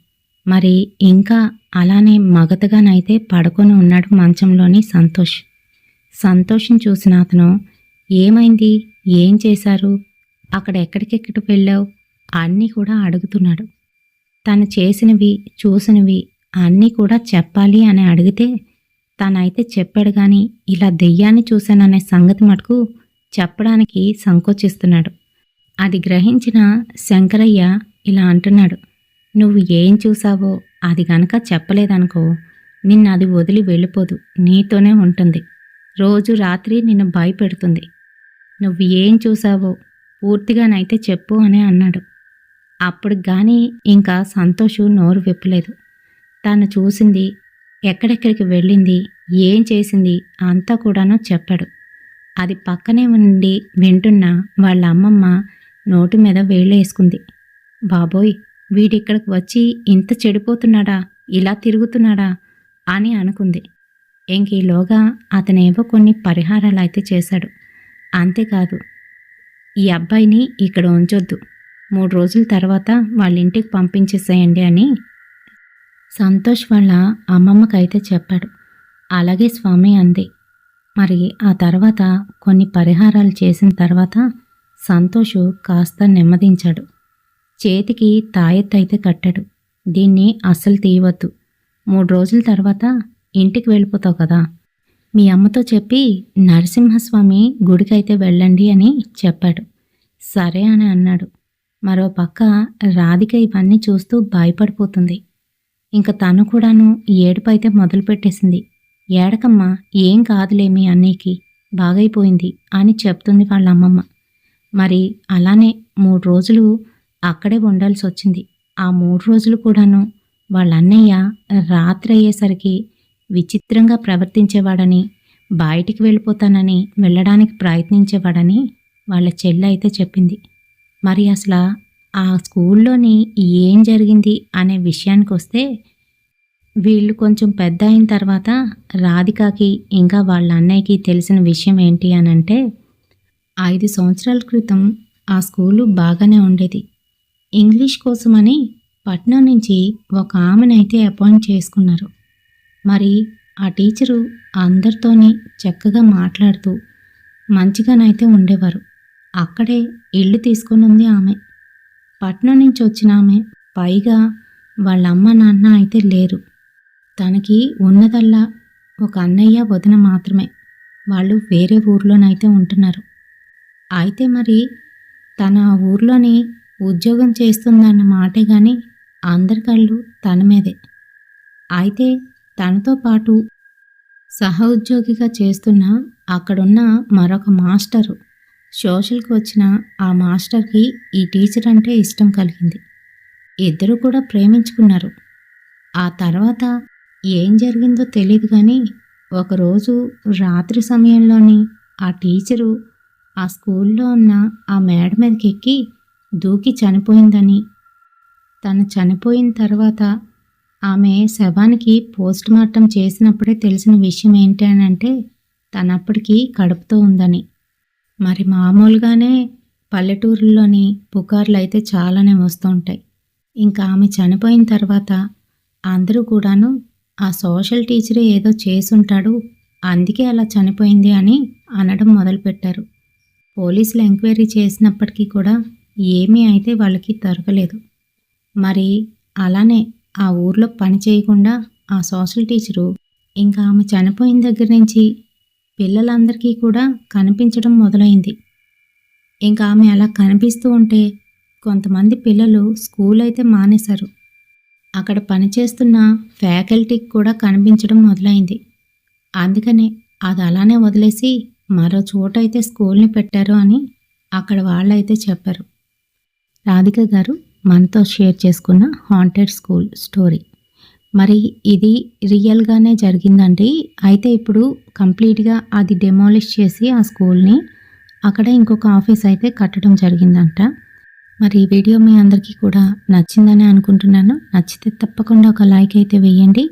మరి ఇంకా అలానే మగతగానైతే పడుకొని ఉన్నాడు మంచంలోని సంతోష్ని చూసిన అతను, ఏమైంది, ఏం చేశారు, అక్కడ ఎక్కడికెక్కడికి వెళ్ళావు అన్నీ కూడా అడుగుతున్నాడు. తను చేసినవి చూసినవి అన్నీ కూడా చెప్పాలి అని అడిగితే తనైతే చెప్పాడు కానీ ఇలా దెయ్యాన్ని చూశాననే సంగతి మటుకు చెప్పడానికి సంకోచిస్తున్నాడు. అది గ్రహించిన శంకరయ్య ఇలా అంటున్నాడు, నువ్వు ఏం చూసావో అది గనక చెప్పలేదనుకో, నిన్ను అది వదిలి వెళ్ళిపోదు, నీతోనే ఉంటుంది. రోజు రాత్రి నిన్ను భయపెడుతుంది. నువ్వు ఏం చూసావో పూర్తిగానైతే చెప్పు అని అన్నాడు. అప్పుడు గాని ఇంకా సంతోషు నోరు విప్పలేదు. తాను చూసింది, ఎక్కడెక్కడికి వెళ్ళింది, ఏం చేసింది అంతా కూడాను చెప్పాడు. అది పక్కనే ఉండి వింటున్న వాళ్ళ అమ్మమ్మ నోటి మీద వేళ్ళేసుకుంది. బాబోయ్, వీడిక్కడికి వచ్చి ఇంత చెడిపోతున్నాడా, ఇలా తిరుగుతున్నాడా అని అనుకుంది. ఇంకీలోగా అతనేవో కొన్ని పరిహారాలు అయితే చేశాడు. అంతేకాదు, ఈ అబ్బాయిని ఇక్కడ ఉంచొద్దు, 3 రోజుల తర్వాత వాళ్ళ ఇంటికి పంపించేసేయండి అని సంతోష్ వాళ్ళ అమ్మమ్మకైతే చెప్పాడు. అలాగే స్వామి అంది. మరి ఆ తర్వాత కొన్ని పరిహారాలు చేసిన తర్వాత సంతోషు కాస్త నెమ్మదించాడు. చేతికి తాయెత్తైతే కట్టాడు. దీన్ని అస్సలు తీయవద్దు, 3 రోజుల తర్వాత ఇంటికి వెళ్ళిపోతావు కదా, మీ అమ్మతో చెప్పి నరసింహస్వామి గుడికైతే వెళ్ళండి అని చెప్పాడు. సరే అని అన్నాడు. మరో పక్క రాధిక ఇవన్నీ చూస్తూ భయపడిపోతుంది. ఇంక తను కూడాను ఏడుపైతే మొదలుపెట్టేసింది. ఏడకమ్మా, ఏం కాదులే, మీ అన్నయ్యకి బాగైపోయింది అని చెప్తుంది వాళ్ళ అమ్మమ్మ. మరి అలానే 3 రోజులు అక్కడే ఉండాల్సి వచ్చింది. ఆ 3 రోజులు కూడాను వాళ్ళ అన్నయ్య రాత్రి అయ్యేసరికి విచిత్రంగా ప్రవర్తించేవాడని, బయటికి వెళ్ళిపోతానని వెళ్ళడానికి ప్రయత్నించేవాడని వాళ్ళ చెల్లి అయితే చెప్పింది. మరి అసలు ఆ స్కూల్లోని ఏం జరిగింది అనే విషయానికి వస్తే, వీళ్ళు కొంచెం పెద్ద అయిన తర్వాత రాధికకి ఇంకా వాళ్ళ అన్నయ్యకి తెలిసిన విషయం ఏంటి అనంటే, 5 సంవత్సరాల క్రితం ఆ స్కూలు బాగానే ఉండేది. ఇంగ్లీష్ కోసమని పట్నం నుంచి ఒక ఆమెనైతే అపాయింట్ చేసుకున్నారు. మరి ఆ టీచరు అందరితోని చక్కగా మాట్లాడుతూ మంచిగానైతే ఉండేవారు. అక్కడే ఇల్లు తీసుకొని ఉంది ఆమె. పట్నం నుంచి వచ్చిన ఆమె, పైగా వాళ్ళ అమ్మ నాన్న అయితే లేరు. తనకి ఉన్నదల్లా ఒక అన్నయ్య వదిన మాత్రమే. వాళ్ళు వేరే ఊర్లోనైతే ఉంటున్నారు. అయితే మరి తన ఊర్లోని ఉద్యోగం చేస్తుందన్న మాటే కానీ అందరి కళ్ళు తన మీదే. అయితే తనతో పాటు సహ ఉద్యోగిగా చేస్తున్న అక్కడున్న మరొక మాస్టరు, సోషల్కి వచ్చిన ఆ మాస్టర్కి ఈ టీచర్ అంటే ఇష్టం కలిగింది. ఇద్దరు కూడా ప్రేమించుకున్నారు. ఆ తర్వాత ఏం జరిగిందో తెలియదు కానీ ఒకరోజు రాత్రి సమయంలోని ఆ టీచరు ఆ స్కూల్లో ఉన్న ఆ మేడ మీదకి ఎక్కి దూకి చనిపోయిందని, తను చనిపోయిన తర్వాత ఆమె శవానికి పోస్ట్ మార్టం చేసినప్పుడే తెలిసిన విషయం ఏంటి అని అంటే, తనప్పటికీ కడుపుతో ఉందని. మరి మామూలుగానే పల్లెటూరుల్లోని పుకార్లు అయితే చాలానే వస్తూ ఉంటాయి. ఇంకా ఆమె చనిపోయిన తర్వాత అందరూ కూడాను ఆ సోషల్ టీచరే ఏదో చేసుంటాడు, అందుకే అలా చనిపోయింది అని అనడం మొదలుపెట్టారు. పోలీసులు ఎంక్వైరీ చేసినప్పటికీ కూడా ఏమీ అయితే వాళ్ళకి దొరకలేదు. మరి అలానే ఆ ఊర్లో పని చేయకుండా ఆ సోషల్ టీచరు ఇంకా ఆమె చనిపోయిన దగ్గర నుంచి పిల్లలందరికీ కూడా కనిపించడం మొదలైంది. ఇంకా ఆమె అలా కనిపిస్తూ ఉంటే కొంతమంది పిల్లలు స్కూల్ అయితే మానేశారు. అక్కడ పనిచేస్తున్న ఫ్యాకల్టీకి కూడా కనిపించడం మొదలైంది. అందుకనే అది అలానే వదిలేసి మరో చోటైతే స్కూల్ని పెట్టారు అని అక్కడ వాళ్ళైతే చెప్పారు. రాధిక గారు మనతో షేర్ చేసుకున్న హాంటెడ్ స్కూల్ స్టోరీ. మరి ఇది రియల్గానే జరిగిందండి. అయితే ఇప్పుడు కంప్లీట్గా అది డెమాలిష్ చేసి ఆ స్కూల్ని అక్కడ ఇంకొక ఆఫీస్ అయితే కట్టడం జరిగిందంట. మరి ఈ వీడియో మీ అందరికీ కూడా నచ్చిందని అనుకుంటున్నాను. నచ్చితే తప్పకుండా ఒక లైక్ అయితే వేయండి.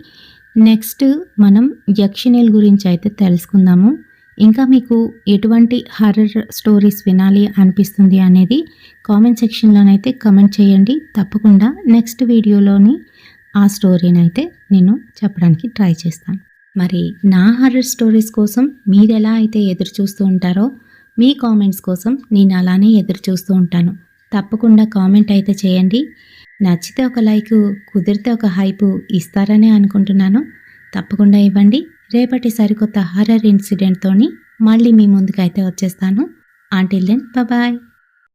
నెక్స్ట్ మనం యక్షిణీల గురించి అయితే తెలుసుకుందాము. ఇంకా మీకు ఎటువంటి హర్రర్ స్టోరీస్ వినాలి అనిపిస్తుంది అనేది కామెంట్ సెక్షన్లోనైతే కమెంట్ చేయండి. తప్పకుండా నెక్స్ట్ వీడియోలోని ఆ స్టోరీని అయితే నేను చెప్పడానికి ట్రై చేస్తాను. మరి నా హర్రర్ స్టోరీస్ కోసం మీరు ఎలా అయితే ఎదురు చూస్తూ ఉంటారో మీ కామెంట్స్ కోసం నేను అలానే ఎదురు చూస్తూ ఉంటాను. తప్పకుండా కామెంట్ అయితే చేయండి. నచ్చితే ఒక లైక్, కుదిరితే ఒక హైపు ఇస్తారనే అనుకుంటున్నాను. తప్పకుండా ఇవ్వండి. రేపటి సరికొత్త హర్రర్ ఇన్సిడెంట్తోని మళ్ళీ మీ ముందుకైతే వచ్చేస్తాను. Until then bye.